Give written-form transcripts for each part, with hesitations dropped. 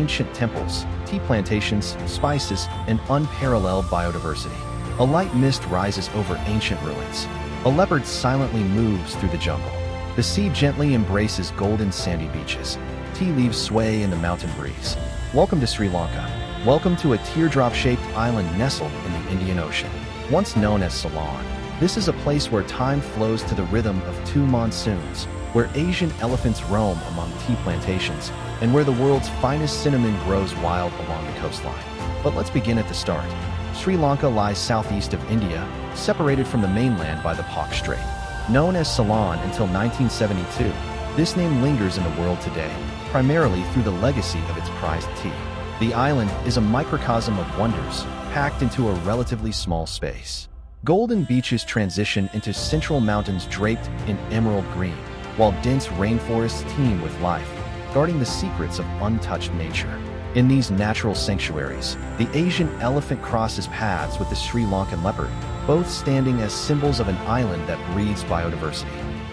ancient temples, tea plantations, spices, and unparalleled biodiversity. A light mist rises over ancient ruins. A leopard silently moves through the jungle. The sea gently embraces golden sandy beaches. Tea leaves sway in the mountain breeze. Welcome to Sri Lanka. Welcome to a teardrop-shaped island nestled in the Indian Ocean. Once known as Ceylon, this is a place where time flows to the rhythm of two monsoons, where Asian elephants roam among tea plantations, and where the world's finest cinnamon grows wild along the coastline. But let's begin at the start. Sri Lanka lies southeast of India, separated from the mainland by the Pak Strait. Known as Ceylon until 1972, this name lingers in the world today, primarily through the legacy of its prized tea. The island is a microcosm of wonders, packed into a relatively small space. Golden beaches transition into central mountains draped in emerald green, while dense rainforests teem with life, guarding the secrets of untouched nature. In these natural sanctuaries, the Asian elephant crosses paths with the Sri Lankan leopard, both standing as symbols of an island that breathes biodiversity.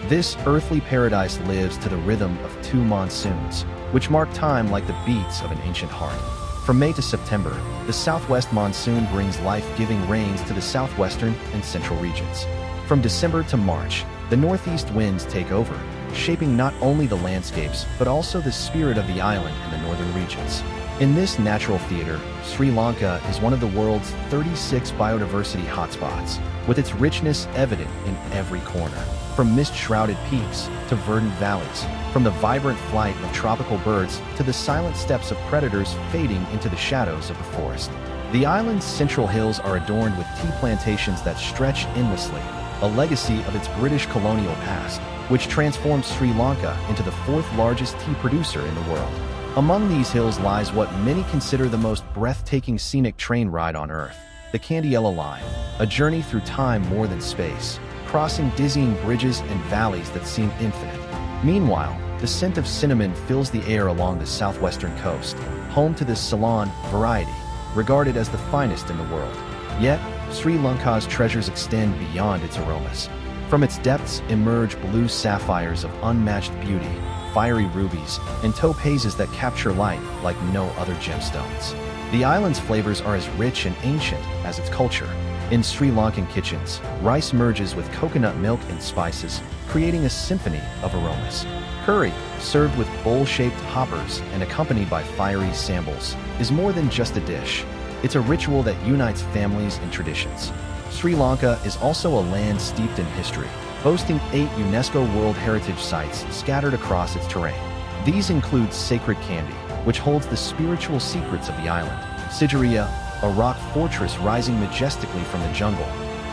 This earthly paradise lives to the rhythm of two monsoons, which mark time like the beats of an ancient heart. From May to September, the southwest monsoon brings life-giving rains to the southwestern and central regions. From December to March, the northeast winds take over, shaping not only the landscapes but also the spirit of the island in the northern regions. In this natural theater, Sri Lanka is one of the world's 36 biodiversity hotspots, with its richness evident in every corner. From mist-shrouded peaks to verdant valleys, from the vibrant flight of tropical birds to the silent steps of predators fading into the shadows of the forest. The island's central hills are adorned with tea plantations that stretch endlessly, a legacy of its British colonial past, which transformed Sri Lanka into the fourth largest tea producer in the world. Among these hills lies what many consider the most breathtaking scenic train ride on Earth, the Kandy line, a journey through time more than space, crossing dizzying bridges and valleys that seem infinite. Meanwhile, the scent of cinnamon fills the air along the southwestern coast, home to the Ceylon variety, regarded as the finest in the world. Yet, Sri Lanka's treasures extend beyond its aromas. From its depths emerge blue sapphires of unmatched beauty, fiery rubies, and topazes that capture light like no other gemstones. The island's flavors are as rich and ancient as its culture. In Sri Lankan kitchens, rice merges with coconut milk and spices, creating a symphony of aromas. Curry, served with bowl-shaped hoppers and accompanied by fiery sambals, is more than just a dish. It's a ritual that unites families and traditions. Sri Lanka is also a land steeped in history, boasting 8 UNESCO World Heritage Sites scattered across its terrain. These include Sacred Kandy, which holds the spiritual secrets of the island, Sigiriya, a rock fortress rising majestically from the jungle,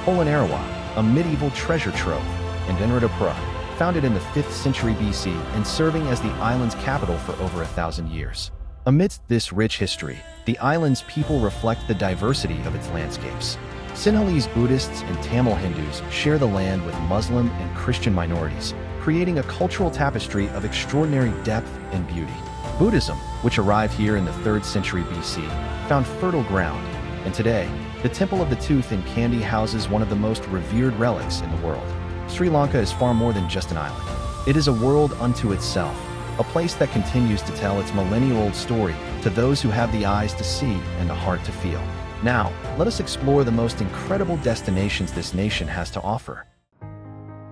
Polonnaruwa, a medieval treasure trove, and Anuradhapura, founded in the 5th century BC and serving as the island's capital for over 1,000 years. Amidst this rich history, the island's people reflect the diversity of its landscapes. Sinhalese Buddhists and Tamil Hindus share the land with Muslim and Christian minorities, creating a cultural tapestry of extraordinary depth and beauty. Buddhism, which arrived here in the 3rd century BC, found fertile ground, and today, the Temple of the Tooth in Kandy houses one of the most revered relics in the world. Sri Lanka is far more than just an island. It is a world unto itself, a place that continues to tell its millennial-old story to those who have the eyes to see and the heart to feel. Now, let us explore the most incredible destinations this nation has to offer.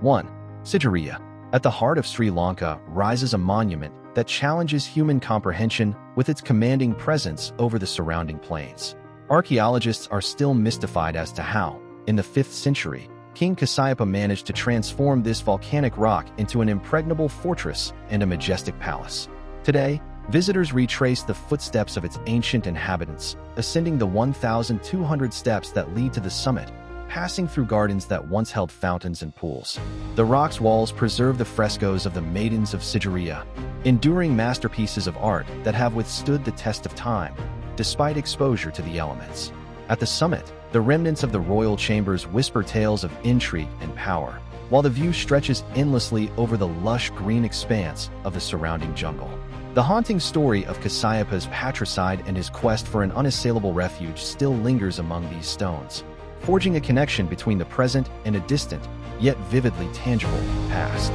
1. Sigiriya. At the heart of Sri Lanka rises a monument that challenges human comprehension with its commanding presence over the surrounding plains. Archaeologists are still mystified as to how, in the 5th century, King Kasyapa managed to transform this volcanic rock into an impregnable fortress and a majestic palace. Today, visitors retrace the footsteps of its ancient inhabitants, ascending the 1,200 steps that lead to the summit, passing through gardens that once held fountains and pools. The rock's walls preserve the frescoes of the Maidens of Sigiriya, enduring masterpieces of art that have withstood the test of time, despite exposure to the elements. At the summit, the remnants of the royal chambers whisper tales of intrigue and power, while the view stretches endlessly over the lush green expanse of the surrounding jungle. The haunting story of Kasyapa's patricide and his quest for an unassailable refuge still lingers among these stones, forging a connection between the present and a distant, yet vividly tangible, past.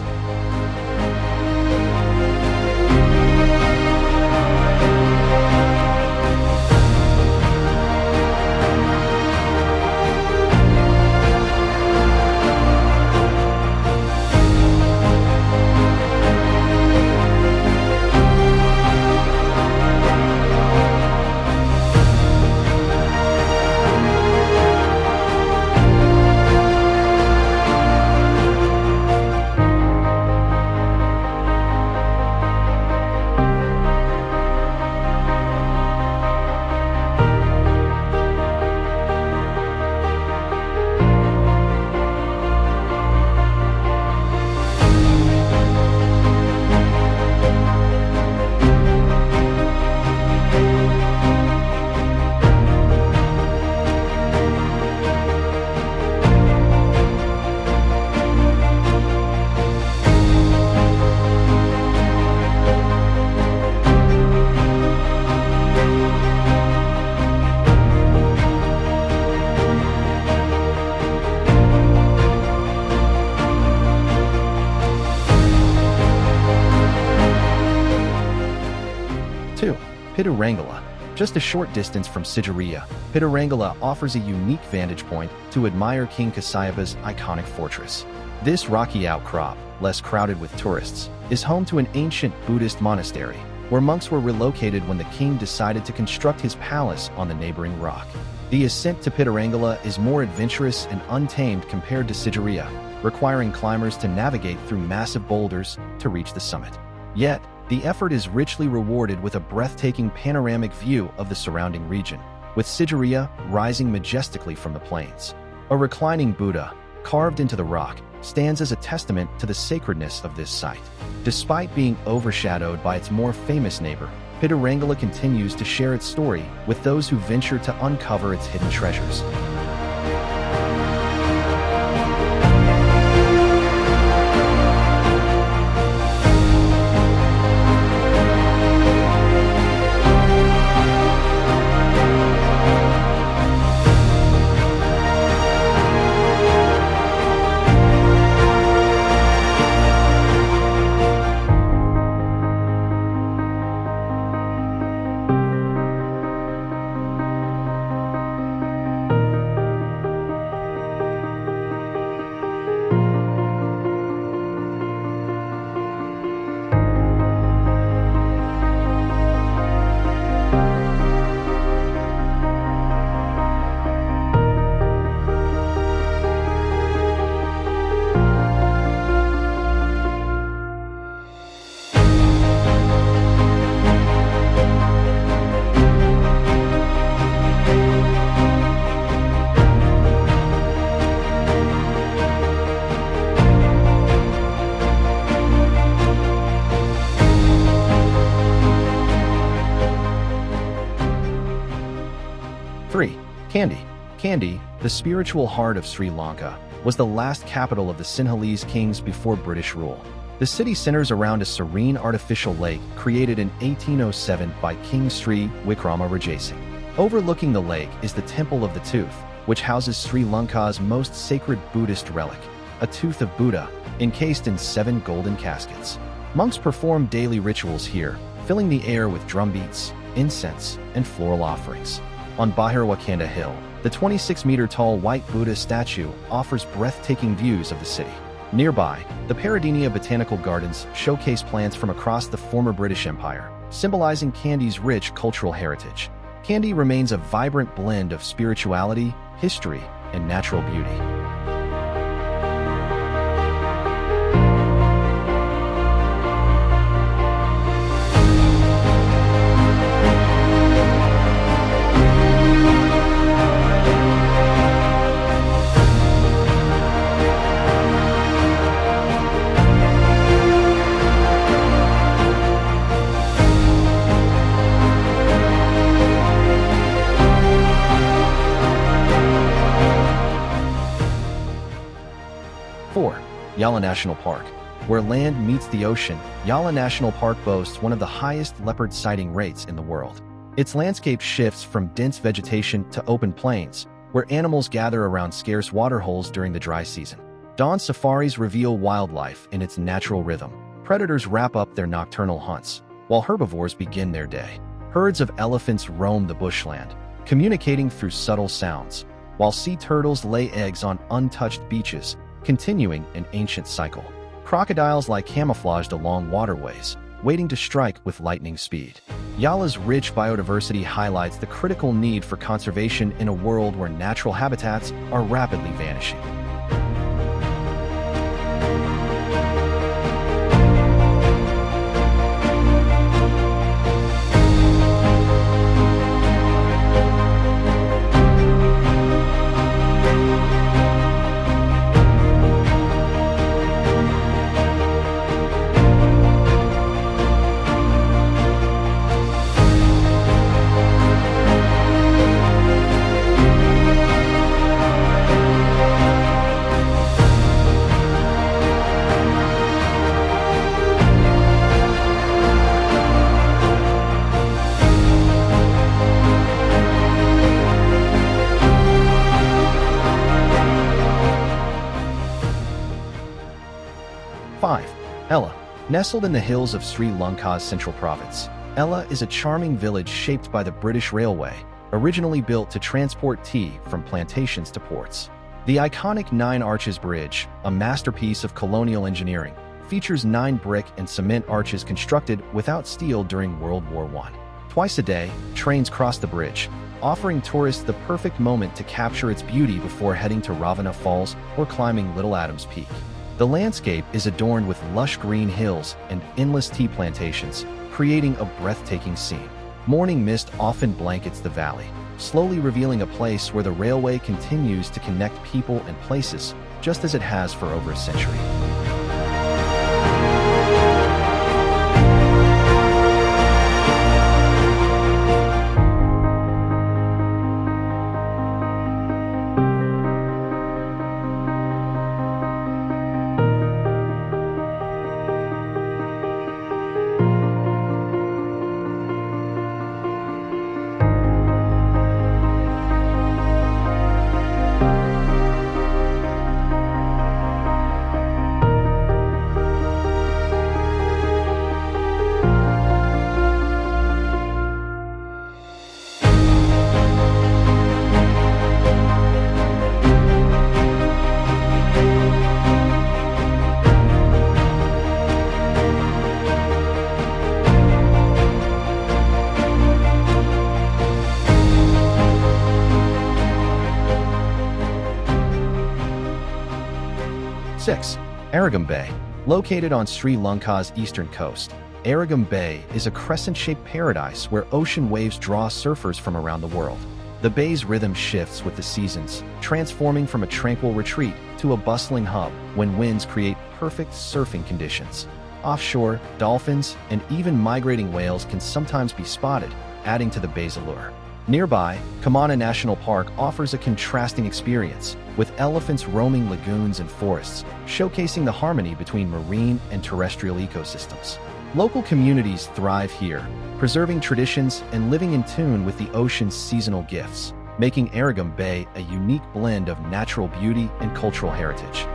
Pidurangala. Just a short distance from Sigiriya, Pidurangala offers a unique vantage point to admire King Kasayapa's iconic fortress. This rocky outcrop, less crowded with tourists, is home to an ancient Buddhist monastery, where monks were relocated when the king decided to construct his palace on the neighboring rock. The ascent to Pidurangala is more adventurous and untamed compared to Sigiriya, requiring climbers to navigate through massive boulders to reach the summit. Yet, the effort is richly rewarded with a breathtaking panoramic view of the surrounding region, with Sigiriya rising majestically from the plains. A reclining Buddha, carved into the rock, stands as a testament to the sacredness of this site. Despite being overshadowed by its more famous neighbor, Pidurangala continues to share its story with those who venture to uncover its hidden treasures. Kandy. Kandy, the spiritual heart of Sri Lanka, was the last capital of the Sinhalese kings before British rule. The city centers around a serene artificial lake created in 1807 by King Sri Rajasinghe. Overlooking the lake is the Temple of the Tooth, which houses Sri Lanka's most sacred Buddhist relic, a tooth of Buddha, encased in 7 golden caskets. Monks perform daily rituals here, filling the air with drumbeats, incense, and floral offerings. On Bahirwakanda Hill, the 26-meter-tall white Buddha statue offers breathtaking views of the city. Nearby, the Paradinia Botanical Gardens showcase plants from across the former British Empire, symbolizing Kandy's rich cultural heritage. Kandy remains a vibrant blend of spirituality, history, and natural beauty. Yala National Park. Where land meets the ocean, Yala National Park boasts one of the highest leopard sighting rates in the world. Its landscape shifts from dense vegetation to open plains, where animals gather around scarce waterholes during the dry season. Dawn safaris reveal wildlife in its natural rhythm. Predators wrap up their nocturnal hunts, while herbivores begin their day. Herds of elephants roam the bushland, communicating through subtle sounds, while sea turtles lay eggs on untouched beaches, continuing an ancient cycle. Crocodiles lie camouflaged along waterways, waiting to strike with lightning speed. Yala's rich biodiversity highlights the critical need for conservation in a world where natural habitats are rapidly vanishing. Yala. Nestled in the hills of Sri Lanka's central province, Yala is a charming village shaped by the British Railway, originally built to transport tea from plantations to ports. The iconic Nine Arches Bridge, a masterpiece of colonial engineering, features 9 brick and cement arches constructed without steel during World War I. Twice a day, trains cross the bridge, offering tourists the perfect moment to capture its beauty before heading to Ravana Falls or climbing Little Adams Peak. The landscape is adorned with lush green hills and endless tea plantations, creating a breathtaking scene. Morning mist often blankets the valley, slowly revealing a place where the railway continues to connect people and places, just as it has for over a century. Six, Arugam Bay. Located on Sri Lanka's eastern coast, Arugam Bay is a crescent-shaped paradise where ocean waves draw surfers from around the world. The bay's rhythm shifts with the seasons, transforming from a tranquil retreat to a bustling hub when winds create perfect surfing conditions. Offshore, dolphins and even migrating whales can sometimes be spotted, adding to the bay's allure. Nearby, Kamana National Park offers a contrasting experience, with elephants roaming lagoons and forests, showcasing the harmony between marine and terrestrial ecosystems. Local communities thrive here, preserving traditions and living in tune with the ocean's seasonal gifts, making Arugam Bay a unique blend of natural beauty and cultural heritage.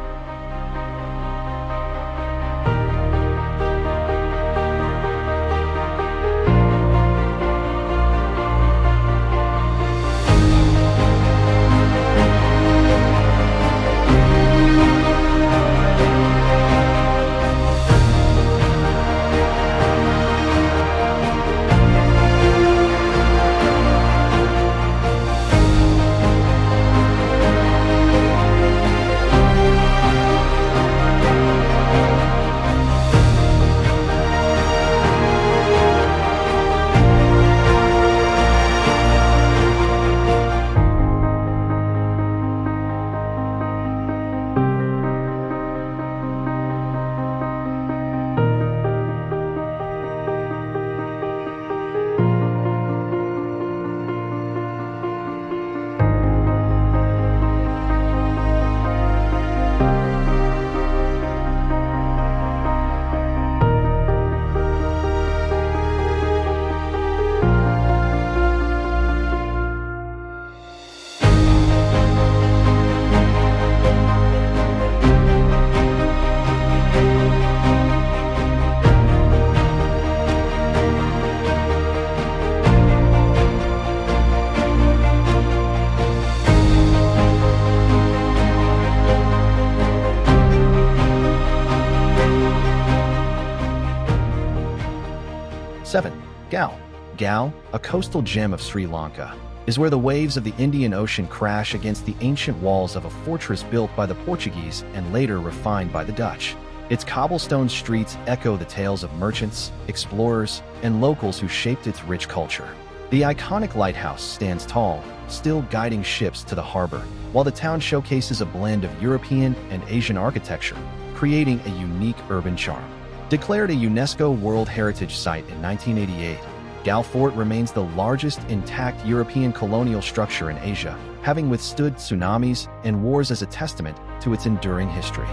Galle, a coastal gem of Sri Lanka, is where the waves of the Indian Ocean crash against the ancient walls of a fortress built by the Portuguese and later refined by the Dutch. Its cobblestone streets echo the tales of merchants, explorers, and locals who shaped its rich culture. The iconic lighthouse stands tall, still guiding ships to the harbor, while the town showcases a blend of European and Asian architecture, creating a unique urban charm. Declared a UNESCO World Heritage Site in 1988, Galle Fort remains the largest intact European colonial structure in Asia, having withstood tsunamis and wars as a testament to its enduring history.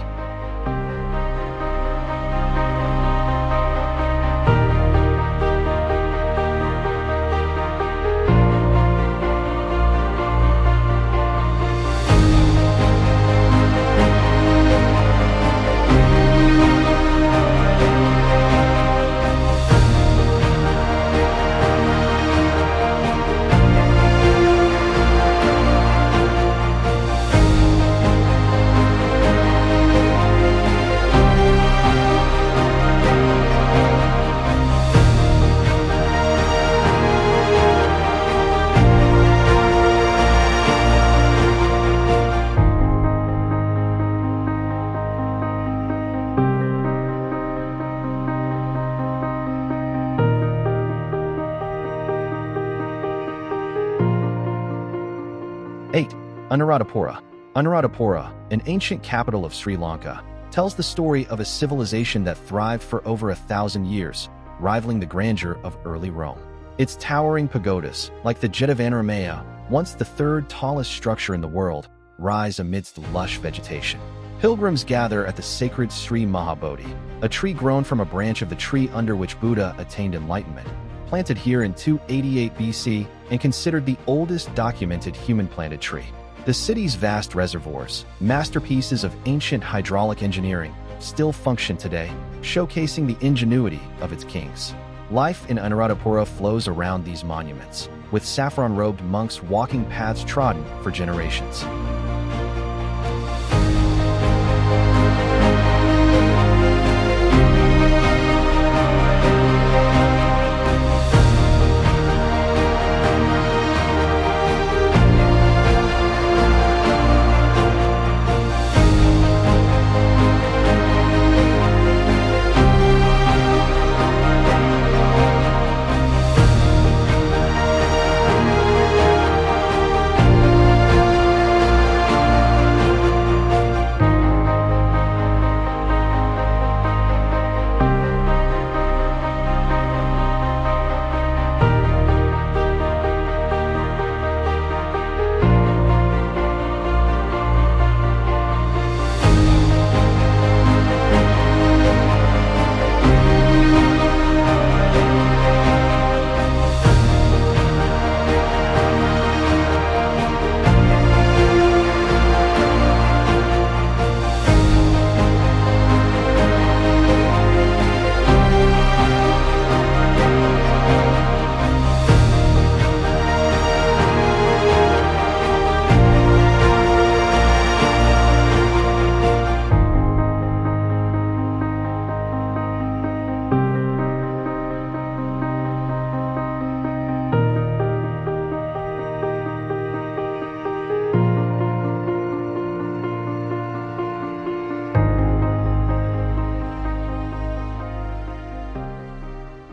8. Anuradhapura. Anuradhapura, an ancient capital of Sri Lanka, tells the story of a civilization that thrived for over 1,000 years, rivaling the grandeur of early Rome. Its towering pagodas, like the Jetavanaramaya, once the third tallest structure in the world, rise amidst lush vegetation. Pilgrims gather at the sacred Sri Mahabodhi, a tree grown from a branch of the tree under which Buddha attained enlightenment, planted here in 288 BC and considered the oldest documented human-planted tree. The city's vast reservoirs, masterpieces of ancient hydraulic engineering, still function today, showcasing the ingenuity of its kings. Life in Anuradhapura flows around these monuments, with saffron-robed monks walking paths trodden for generations.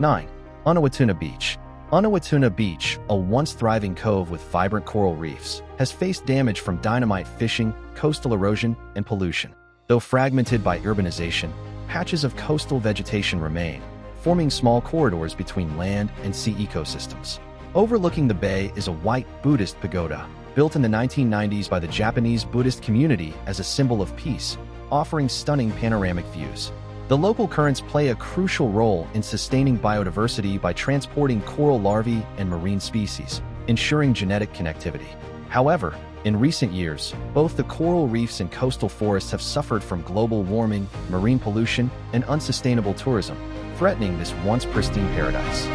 Nine. Unawatuna Beach. Unawatuna Beach, a once thriving cove with vibrant coral reefs, has faced damage from dynamite fishing, coastal erosion, and pollution. Though fragmented by urbanization, patches of coastal vegetation remain, forming small corridors between land and sea ecosystems. Overlooking the bay is a white Buddhist pagoda, built in the 1990s by the Japanese Buddhist community as a symbol of peace, offering stunning panoramic views. The local currents play a crucial role in sustaining biodiversity by transporting coral larvae and marine species, ensuring genetic connectivity. However, in recent years, both the coral reefs and coastal forests have suffered from global warming, marine pollution, and unsustainable tourism, threatening this once pristine paradise.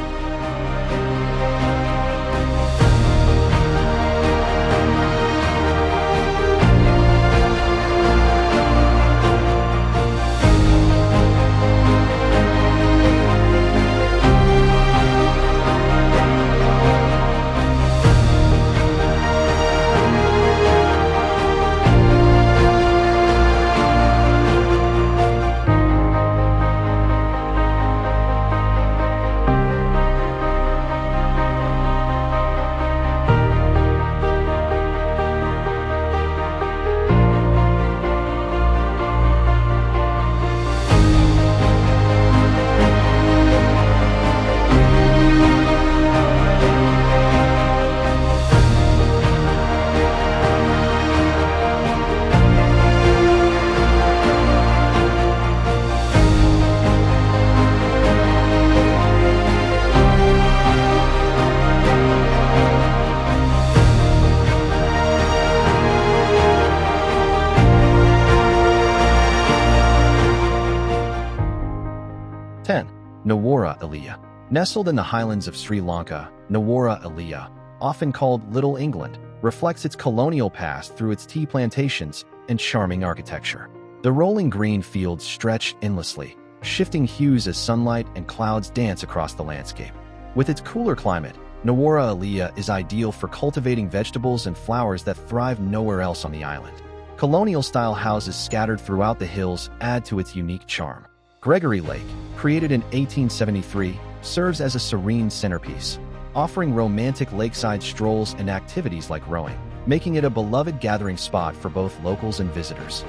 Nuwara Eliya. Nestled in the highlands of Sri Lanka, Nuwara Eliya, often called Little England, reflects its colonial past through its tea plantations and charming architecture. The rolling green fields stretch endlessly, shifting hues as sunlight and clouds dance across the landscape. With its cooler climate, Nuwara Eliya is ideal for cultivating vegetables and flowers that thrive nowhere else on the island. Colonial-style houses scattered throughout the hills add to its unique charm. Gregory Lake, created in 1873, serves as a serene centerpiece, offering romantic lakeside strolls and activities like rowing. making it a beloved gathering spot for both locals and visitors.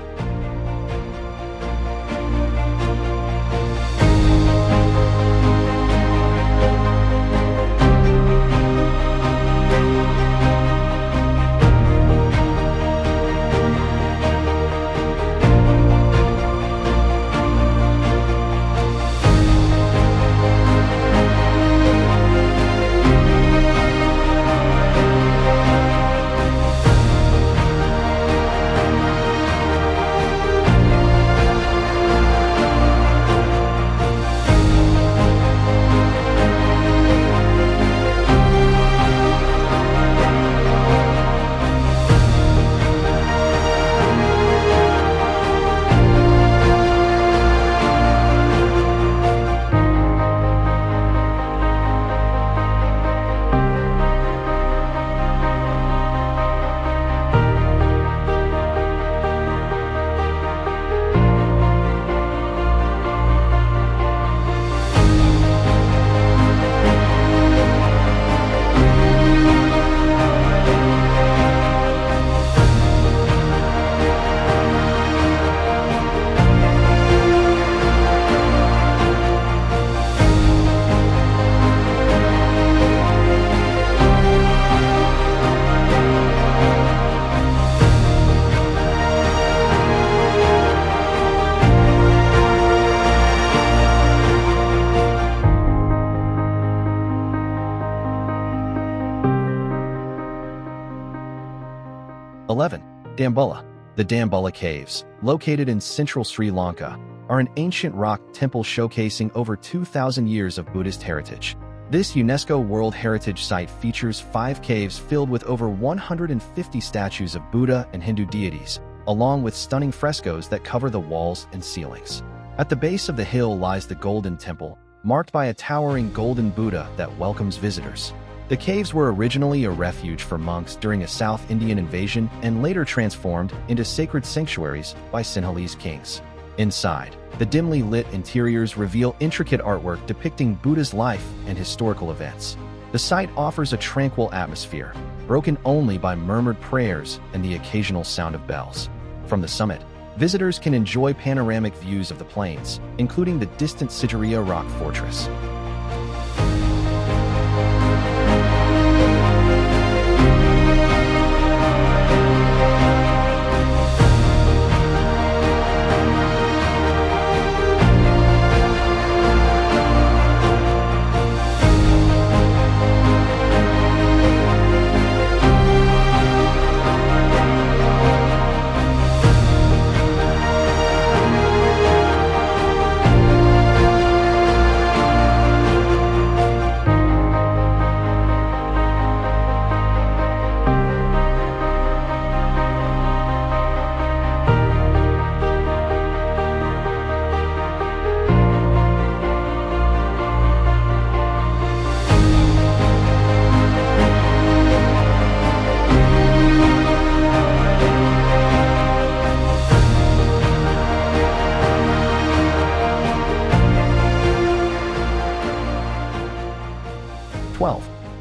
Dambulla. The Dambulla Caves, located in central Sri Lanka, are an ancient rock temple showcasing over 2,000 years of Buddhist heritage. This UNESCO World Heritage Site features 5 caves filled with over 150 statues of Buddha and Hindu deities, along with stunning frescoes that cover the walls and ceilings. At the base of the hill lies the Golden Temple, marked by a towering golden Buddha that welcomes visitors. The caves were originally a refuge for monks during a South Indian invasion and later transformed into sacred sanctuaries by Sinhalese kings. Inside, the dimly lit interiors reveal intricate artwork depicting Buddha's life and historical events. The site offers a tranquil atmosphere, broken only by murmured prayers and the occasional sound of bells. From the summit, visitors can enjoy panoramic views of the plains, including the distant Sigiriya rock fortress.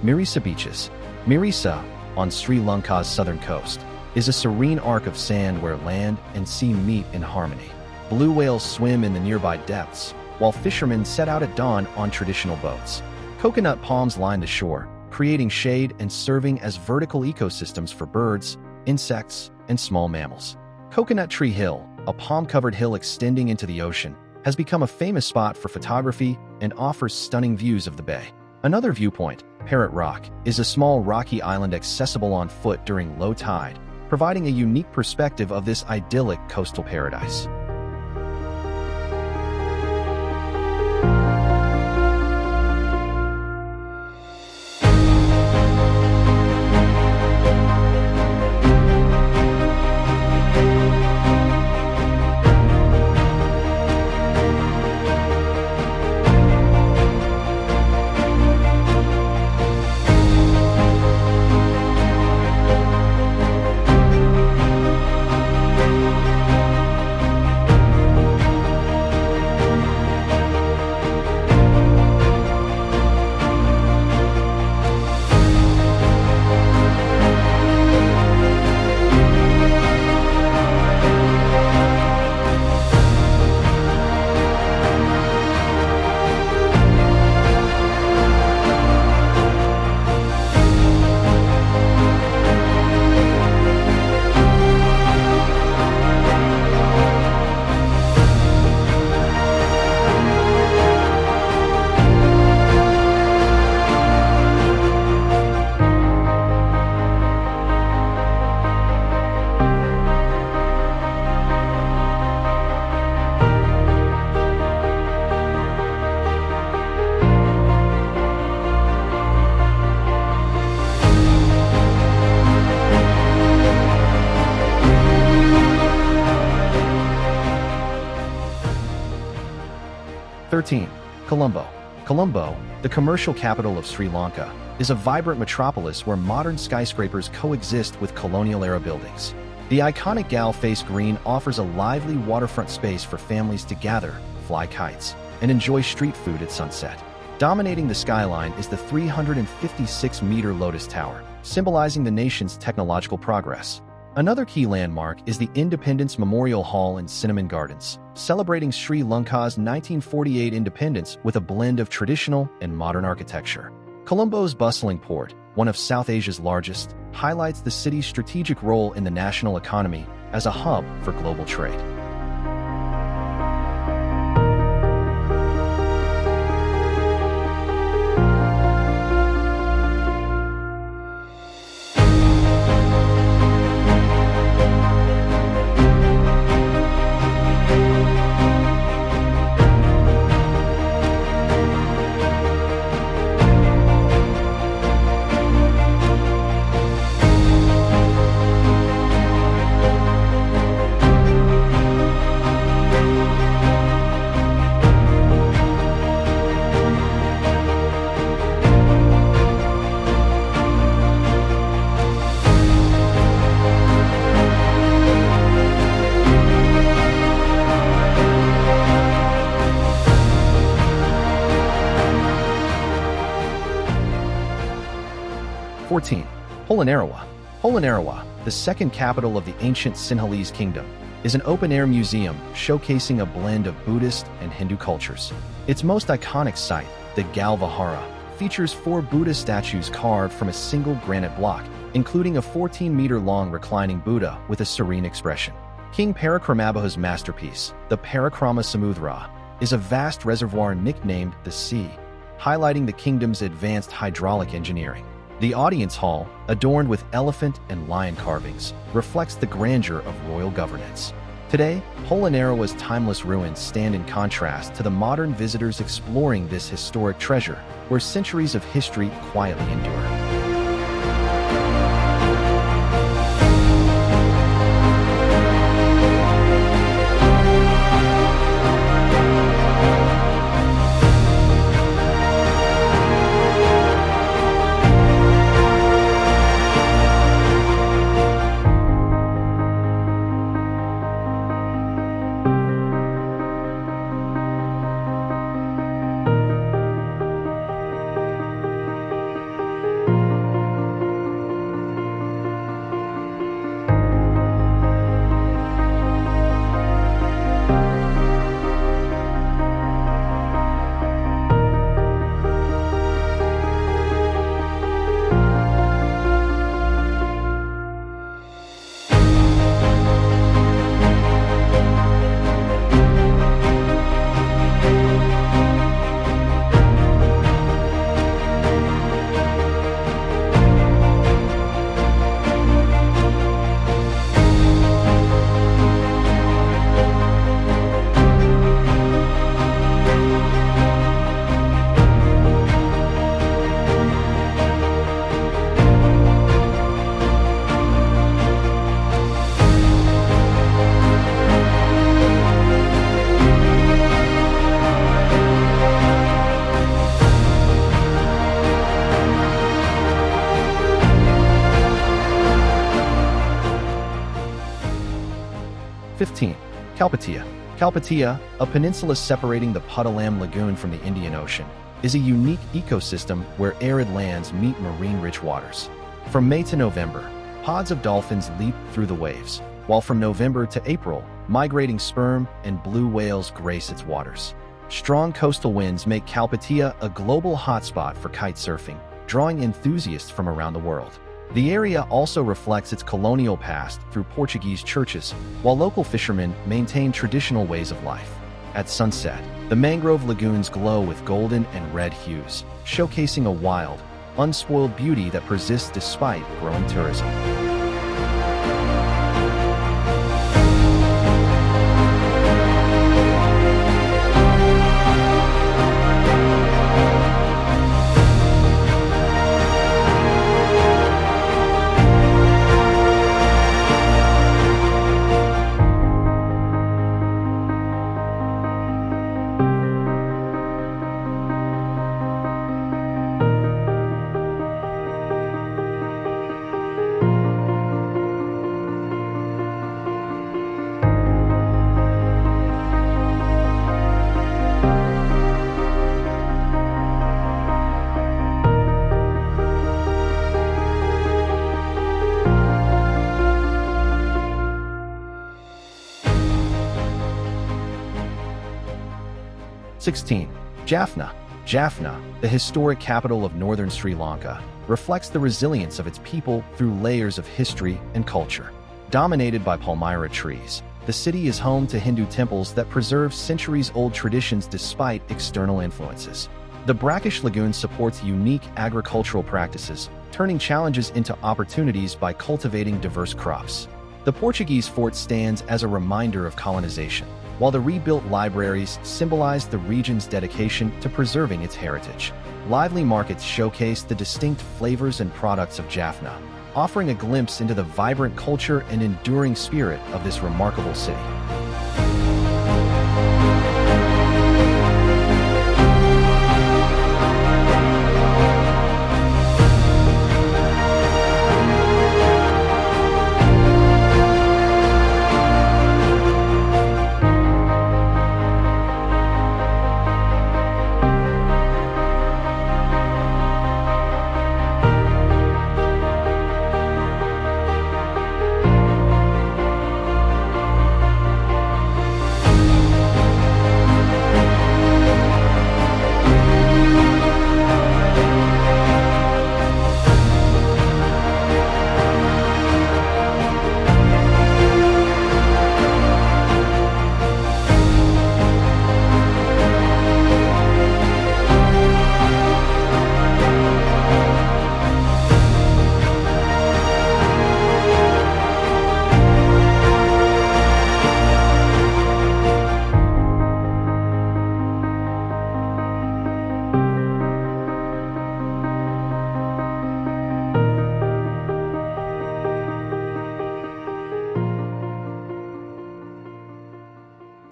Mirissa Beaches. Mirissa, on Sri Lanka's southern coast, is a serene arc of sand where land and sea meet in harmony. Blue whales swim in the nearby depths, while fishermen set out at dawn on traditional boats. Coconut palms line the shore, creating shade and serving as vertical ecosystems for birds, insects, and small mammals. Coconut Tree Hill, a palm-covered hill extending into the ocean, has become a famous spot for photography and offers stunning views of the bay. Another viewpoint, Parrot Rock, is a small rocky island accessible on foot during low tide, providing a unique perspective of this idyllic coastal paradise. 13. Colombo. Colombo, the commercial capital of Sri Lanka, is a vibrant metropolis where modern skyscrapers coexist with colonial-era buildings. The iconic Galle-faced green offers a lively waterfront space for families to gather, fly kites, and enjoy street food at sunset. Dominating the skyline is the 356-meter Lotus Tower, symbolizing the nation's technological progress. Another key landmark is the Independence Memorial Hall and Cinnamon Gardens, celebrating Sri Lanka's 1948 independence with a blend of traditional and modern architecture. Colombo's bustling port, one of South Asia's largest, highlights the city's strategic role in the national economy as a hub for global trade. 14. Polonnaruwa. Polonnaruwa, the second capital of the ancient Sinhalese kingdom, is an open-air museum showcasing a blend of Buddhist and Hindu cultures. Its most iconic site, the Galle Vihara, features 4 Buddha statues carved from a single granite block, including a 14-meter-long reclining Buddha with a serene expression. King Parakramabahu's masterpiece, the Parakrama Samudra, is a vast reservoir nicknamed the Sea, highlighting the kingdom's advanced hydraulic engineering. The audience hall, adorned with elephant and lion carvings, reflects the grandeur of royal governance. Today, Polonnaruwa's timeless ruins stand in contrast to the modern visitors exploring this historic treasure, where centuries of history quietly endure. 15. Kalpitiya. Kalpitiya, a peninsula separating the Puttalam Lagoon from the Indian Ocean, is a unique ecosystem where arid lands meet marine-rich waters. From May to November, pods of dolphins leap through the waves, while from November to April, migrating sperm and blue whales grace its waters. Strong coastal winds make Kalpitiya a global hotspot for kite surfing, drawing enthusiasts from around the world. The area also reflects its colonial past through Portuguese churches, while local fishermen maintain traditional ways of life. At sunset, the mangrove lagoons glow with golden and red hues, showcasing a wild, unspoiled beauty that persists despite growing tourism. 16. 16. Jaffna. Jaffna, the historic capital of northern Sri Lanka, reflects the resilience of its people through layers of history and culture. Dominated by palmyra trees, the city is home to Hindu temples that preserve centuries-old traditions despite external influences. The brackish lagoon supports unique agricultural practices, turning challenges into opportunities by cultivating diverse crops. The Portuguese fort stands as a reminder of colonization, while the rebuilt libraries symbolize the region's dedication to preserving its heritage. Lively markets showcase the distinct flavors and products of Jaffna, offering a glimpse into the vibrant culture and enduring spirit of this remarkable city.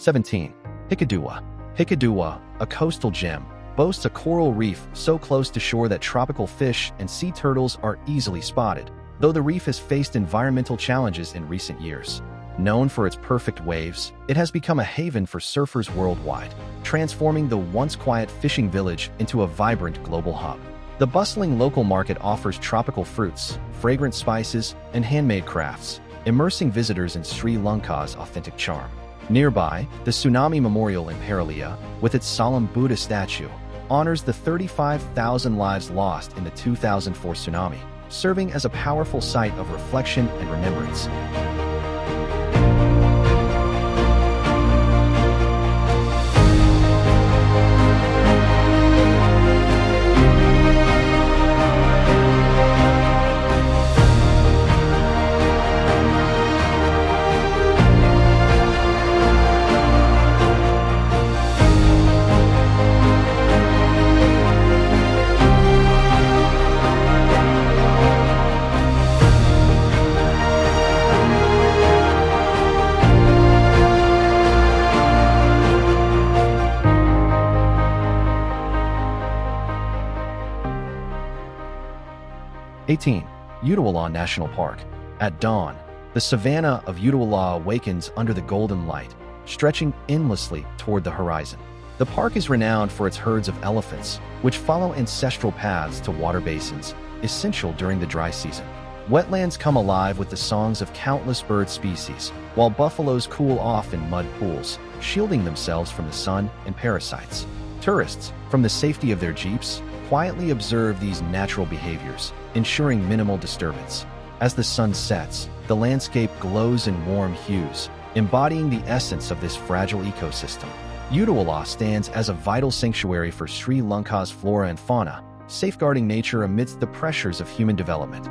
17. Hikkaduwa. Hikkaduwa, a coastal gem, boasts a coral reef so close to shore that tropical fish and sea turtles are easily spotted, though the reef has faced environmental challenges in recent years. Known for its perfect waves, it has become a haven for surfers worldwide, transforming the once quiet fishing village into a vibrant global hub. The bustling local market offers tropical fruits, fragrant spices, and handmade crafts, immersing visitors in Sri Lanka's authentic charm. Nearby, the Tsunami Memorial in Hiriketiya, with its solemn Buddha statue, honors the 35,000 lives lost in the 2004 tsunami, serving as a powerful site of reflection and remembrance. 18. Udawalawe National Park. At dawn, the savanna of Udawalawe awakens under the golden light, stretching endlessly toward the horizon. The park is renowned for its herds of elephants, which follow ancestral paths to water basins, essential during the dry season. Wetlands come alive with the songs of countless bird species, while buffaloes cool off in mud pools, shielding themselves from the sun and parasites. Tourists, from the safety of their jeeps, quietly observe these natural behaviors, ensuring minimal disturbance. As the sun sets, the landscape glows in warm hues, embodying the essence of this fragile ecosystem. Udawalawe stands as a vital sanctuary for Sri Lanka's flora and fauna, safeguarding nature amidst the pressures of human development.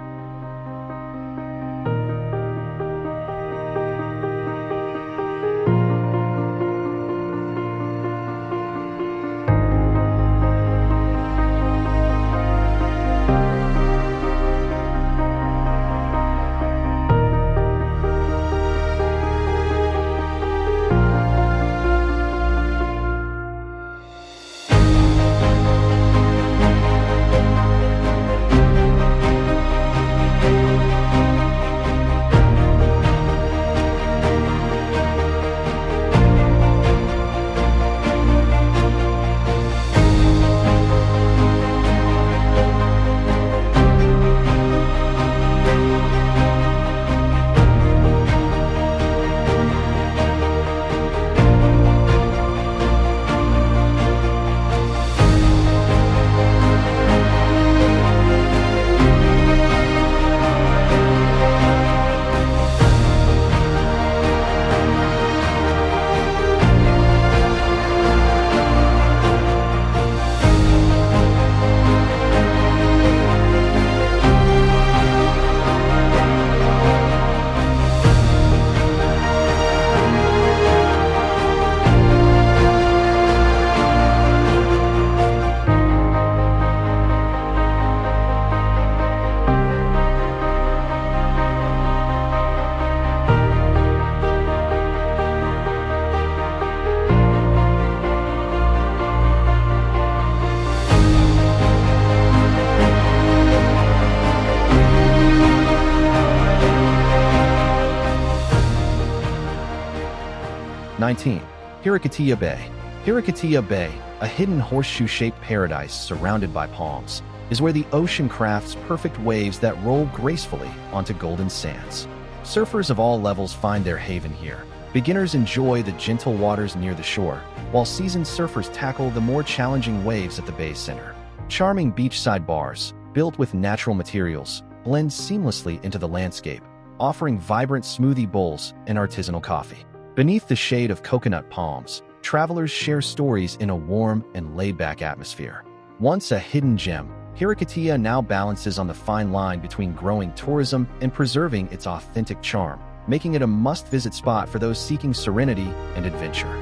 19. Hiriketiya Bay. Hiriketiya Bay, a hidden horseshoe-shaped paradise surrounded by palms, is where the ocean crafts perfect waves that roll gracefully onto golden sands. Surfers of all levels find their haven here. Beginners enjoy the gentle waters near the shore, while seasoned surfers tackle the more challenging waves at the bay's center. Charming beachside bars, built with natural materials, blend seamlessly into the landscape, offering vibrant smoothie bowls and artisanal coffee. Beneath the shade of coconut palms, travelers share stories in a warm and laid-back atmosphere. Once a hidden gem, Hiriketiya now balances on the fine line between growing tourism and preserving its authentic charm, making it a must-visit spot for those seeking serenity and adventure.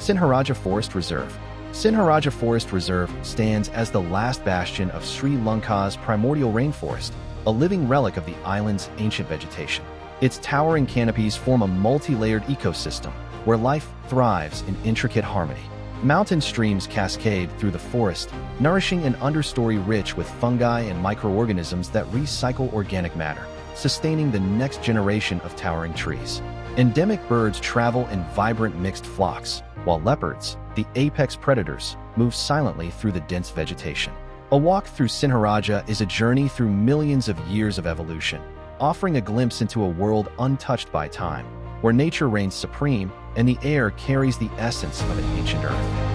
Sinharaja Forest Reserve. Sinharaja Forest Reserve stands as the last bastion of Sri Lanka's primordial rainforest, a living relic of the island's ancient vegetation. Its towering canopies form a multi-layered ecosystem where life thrives in intricate harmony. Mountain streams cascade through the forest, nourishing an understory rich with fungi and microorganisms that recycle organic matter, sustaining the next generation of towering trees. Endemic birds travel in vibrant mixed flocks, while leopards, the apex predators, move silently through the dense vegetation. A walk through Sinharaja is a journey through millions of years of evolution, offering a glimpse into a world untouched by time, where nature reigns supreme and the air carries the essence of an ancient earth.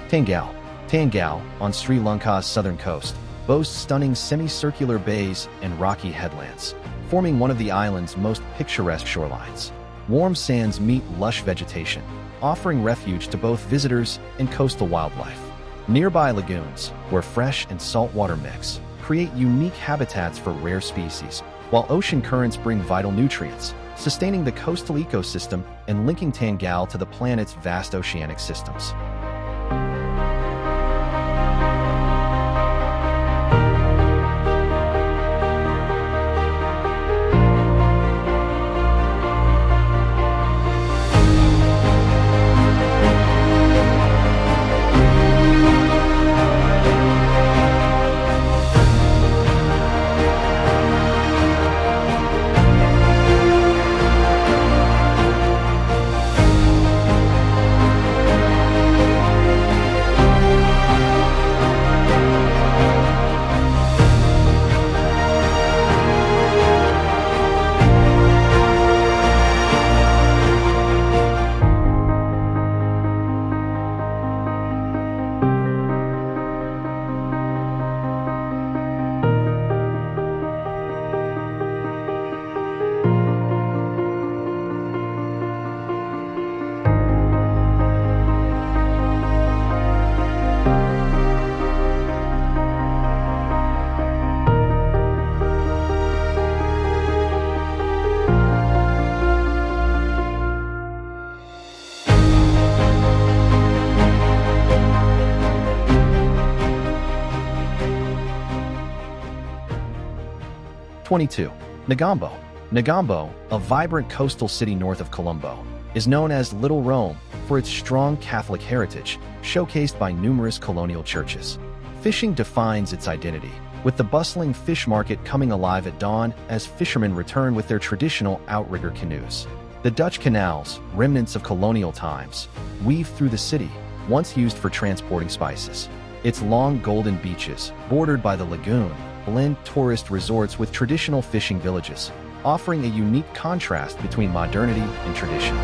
Tangalle. Tangalle, on Sri Lanka's southern coast, boasts stunning semicircular bays and rocky headlands, forming one of the island's most picturesque shorelines. Warm sands meet lush vegetation, offering refuge to both visitors and coastal wildlife. Nearby lagoons, where fresh and salt water mix, create unique habitats for rare species, while ocean currents bring vital nutrients, sustaining the coastal ecosystem and linking Tangalle to the planet's vast oceanic systems. 22. Negombo. Negombo, a vibrant coastal city north of Colombo, is known as Little Rome for its strong Catholic heritage, showcased by numerous colonial churches. Fishing defines its identity, with the bustling fish market coming alive at dawn as fishermen return with their traditional outrigger canoes. The Dutch canals, remnants of colonial times, weave through the city, once used for transporting spices. Its long golden beaches, bordered by the lagoon, blend tourist resorts with traditional fishing villages, offering a unique contrast between modernity and tradition.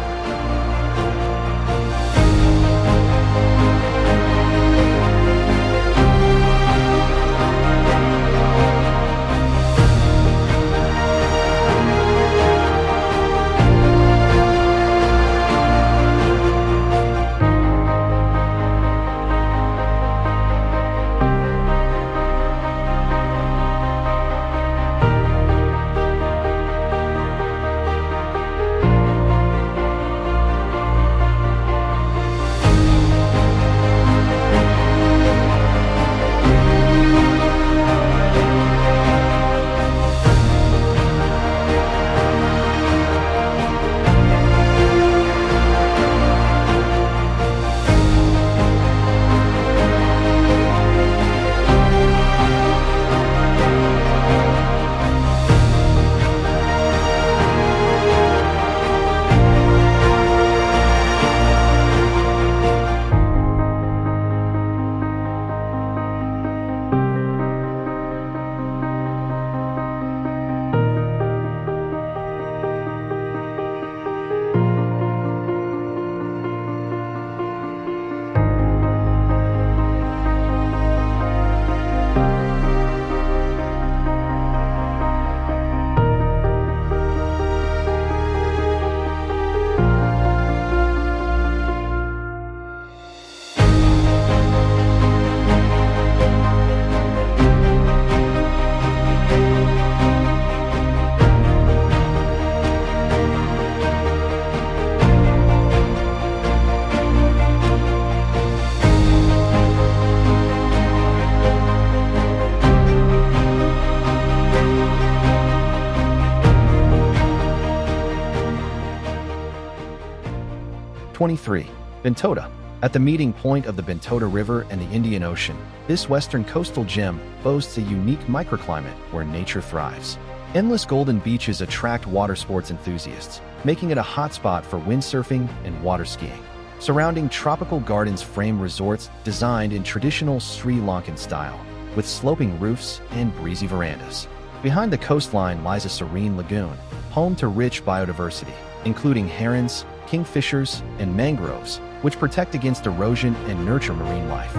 23. Bentota. At the meeting point of the Bentota River and the Indian Ocean, this western coastal gem boasts a unique microclimate where nature thrives. Endless golden beaches attract water sports enthusiasts, making it a hotspot for windsurfing and water skiing. Surrounding tropical gardens frame resorts designed in traditional Sri Lankan style, with sloping roofs and breezy verandas. Behind the coastline lies a serene lagoon, home to rich biodiversity, including herons, kingfishers, and mangroves, which protect against erosion and nurture marine life.